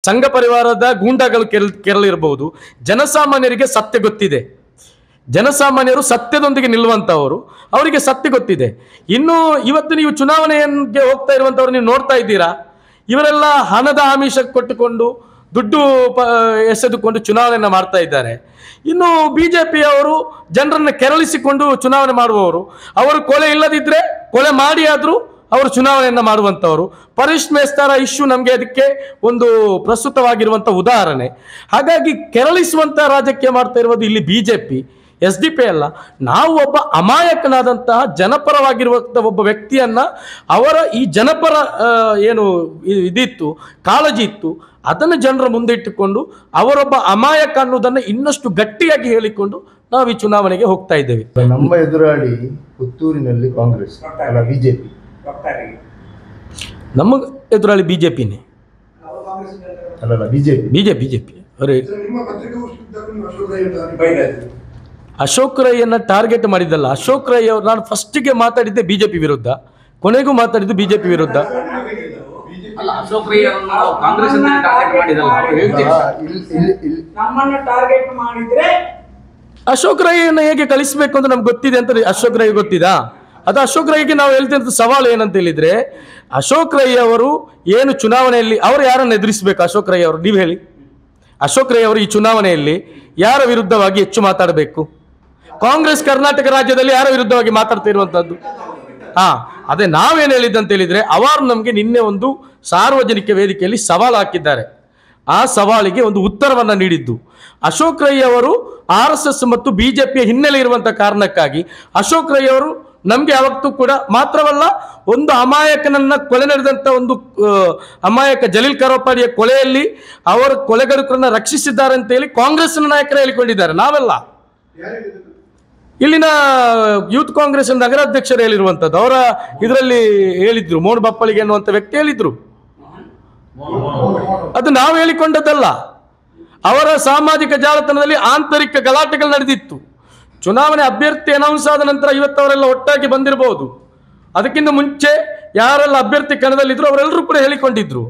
ಸಂಘ ಪರಿವಾರದ ಗೂಂಡಾಗಳು ಕೆರಳಿರಬಹುದು. ಜನಸಾಮಾನ್ಯರಿಗೆ ಸತ್ಯ ಗೊತ್ತಿದೆ. ಜನಸಾಮಾನ್ಯರು ಸತ್ಯದೊಂದಿಗೆ ನಿಲ್ಲುವಂಥವರು, ಅವರಿಗೆ ಸತ್ಯ ಗೊತ್ತಿದೆ. ಇನ್ನು ಇವತ್ತು ನೀವು ಚುನಾವಣೆಗೆ ಹೋಗ್ತಾ ಇರುವಂಥವ್ರು ನೀವು ನೋಡ್ತಾ ಇದ್ದೀರಾ, ಇವರೆಲ್ಲ ಹಣದ ಆಮಿಷ ಕೊಟ್ಟುಕೊಂಡು ದುಡ್ಡು ಎಸೆದುಕೊಂಡು ಚುನಾವಣೆಯನ್ನು ಮಾಡ್ತಾ ಇದ್ದಾರೆ. ಇನ್ನು ಬಿಜೆಪಿಯವರು ಜನರನ್ನು ಕೆರಳಿಸಿಕೊಂಡು ಚುನಾವಣೆ ಮಾಡುವವರು. ಅವರು ಕೊಲೆ ಇಲ್ಲದಿದ್ದರೆ ಕೊಲೆ ಮಾಡಿ ಆದರೂ ಅವರು ಚುನಾವಣೆಯನ್ನು ಮಾಡುವಂಥವರು. ಪರೇಶ್ ಮೇಸ್ತಾರ ಇಶ್ಯೂ ನಮಗೆ ಅದಕ್ಕೆ ಒಂದು ಪ್ರಸ್ತುತವಾಗಿರುವಂಥ ಉದಾಹರಣೆ. ಹಾಗಾಗಿ ಕೆರಳಿಸುವಂಥ ರಾಜಕೀಯ ಮಾಡ್ತಾ ಇರುವುದು ಇಲ್ಲಿ ಬಿಜೆಪಿ, SDP ಅಲ್ಲ. ನಾವು ಒಬ್ಬ ಅಮಾಯಕನಾದಂತಹ ಜನಪರವಾಗಿರುವಂಥ ಒಬ್ಬ ವ್ಯಕ್ತಿಯನ್ನ, ಅವರ ಈ ಜನಪರ ಏನು ಇದಿತ್ತು, ಕಾಳಜಿ ಇತ್ತು, ಅದನ್ನು ಜನರ ಮುಂದೆ ಇಟ್ಟುಕೊಂಡು ಅವರೊಬ್ಬ ಅಮಾಯಕ ಅನ್ನೋದನ್ನು ಇನ್ನಷ್ಟು ಗಟ್ಟಿಯಾಗಿ ಹೇಳಿಕೊಂಡು ನಾವು ಈ ಚುನಾವಣೆಗೆ ಹೋಗ್ತಾ ಇದ್ದೇವೆ. ನಮ್ಮ ಎದುರಾಳಿ ಪುತ್ತೂರಿನಲ್ಲಿ ಕಾಂಗ್ರೆಸ್ ಅಲ್ಲ ಬಿಜೆಪಿ, ನಮ್ಮ ಎದುರಾಳಿ ಬಿಜೆಪಿನೇ ಅಲ್ಲ ಬಿಜೆಪಿ. ಅಶೋಕ್ ರೈಯನ್ನ ಟಾರ್ಗೆಟ್ ಮಾಡಿದ್ದಲ್ಲ. ಅಶೋಕ್ ರೈ ಅವರು, ನಾನು ಫಸ್ಟಿಗೆ ಮಾತಾಡಿದ್ದೆ ಬಿಜೆಪಿ ವಿರುದ್ಧ, ಕೊನೆಗೂ ಮಾತಾಡಿದ್ದು ಬಿಜೆಪಿ ವಿರುದ್ಧ. ಅಶೋಕ್ ರೈ ಕಾಂಗ್ರೆಸ್ ಅಶೋಕ್ ರೈಯನ್ನು ಹೇಗೆ ಕಳಿಸಬೇಕು ಅಂತ ನಮ್ಗೆ ಗೊತ್ತಿದೆ ಅಂತ ಅಶೋಕ್ ರೈ ಗೊತ್ತಿದಾ? ಅದು ಅಶೋಕ್ ರೈಗೆ ನಾವು ಹೇಳ್ತಿದ್ದ ಸವಾಲು ಏನಂತ ಹೇಳಿದ್ರೆ, ಅಶೋಕ್ ರೈ ಅವರು ಏನು ಚುನಾವಣೆಯಲ್ಲಿ ಅವರು ಯಾರನ್ನು ಎದುರಿಸಬೇಕು? ಅಶೋಕ್ ರೈ ಅವರು, ನೀವು ಹೇಳಿ. ಅಶೋಕ್ ರೈ ಅವರು ಈ ಚುನಾವಣೆಯಲ್ಲಿ ಯಾರ ವಿರುದ್ಧವಾಗಿ ಹೆಚ್ಚು ಮಾತಾಡಬೇಕು? ಕಾಂಗ್ರೆಸ್ ಕರ್ನಾಟಕ ರಾಜ್ಯದಲ್ಲಿ ಯಾರ ವಿರುದ್ಧವಾಗಿ ಮಾತಾಡ್ತಾ ಇರುವಂತದ್ದು? ಅದೇ ನಾವೇನು ಹೇಳಿದ್ದಂತ ಹೇಳಿದ್ರೆ, ಅವರು ನಮಗೆ ನಿನ್ನೆ ಒಂದು ಸಾರ್ವಜನಿಕ ವೇದಿಕೆಯಲ್ಲಿ ಸವಾಲು ಹಾಕಿದ್ದಾರೆ. ಆ ಸವಾಲಿಗೆ ಒಂದು ಉತ್ತರವನ್ನ ನೀಡಿದ್ದು ಅಶೋಕ್ ರೈ ಅವರು RSS ಮತ್ತು ಬಿಜೆಪಿಯ ಹಿನ್ನೆಲೆ ಇರುವಂತಹ ಕಾರಣಕ್ಕಾಗಿ ಅಶೋಕ್ ರೈ ಅವರು ನಮ್ಗೆ ಯಾವತ್ತೂ ಕೂಡ, ಮಾತ್ರವಲ್ಲ, ಒಂದು ಅಮಾಯಕನನ್ನ ಕೊಲೆ ನಡೆದಂತ ಒಂದು ಅಮಾಯಕ ಜಲೀಲ್ ಕರೋಪಾಡಿಯ ಕೊಲೆಯಲ್ಲಿ ಅವರ ಕೊಲೆಗಡುಕರನ್ನ ರಕ್ಷಿಸಿದ್ದಾರೆ ಅಂತ ಹೇಳಿ ಕಾಂಗ್ರೆಸ್ನ ನಾಯಕರು ಹೇಳಿಕೊಂಡಿದ್ದಾರೆ. ನಾವೆಲ್ಲ ಇಲ್ಲಿನ ಯೂತ್ ಕಾಂಗ್ರೆಸ್ ನಗರಾಧ್ಯಕ್ಷರು ಹೇಳಿರುವಂತದ್ದು, ಅವರ ಇದರಲ್ಲಿ ಹೇಳಿದ್ರು, ಮೋಹನ್ ಬಪ್ಪಳಿಗೆ ಅನ್ನುವಂಥ ವ್ಯಕ್ತಿ ಹೇಳಿದ್ರು. ಅದು ನಾವು ಹೇಳಿಕೊಂಡದ್ದಲ್ಲ. ಅವರ ಸಾಮಾಜಿಕ ಜಾಲತಾಣದಲ್ಲಿ ಆಂತರಿಕ ಗಲಾಟೆಗಳು ನಡೆದಿತ್ತು. ಚುನಾವಣೆ ಅಭ್ಯರ್ಥಿ ಅನೌನ್ಸ್ ಆದ ನಂತರ ಇವತ್ತವರೆಲ್ಲ ಒಟ್ಟಾಗಿ ಬಂದಿರಬಹುದು. ಅದಕ್ಕಿಂತ ಮುಂಚೆ ಯಾರೆಲ್ಲ ಅಭ್ಯರ್ಥಿ ಕಣದಲ್ಲಿದ್ರು ಅವರೆಲ್ಲರೂ ಕೂಡ ಹೇಳಿಕೊಂಡಿದ್ರು.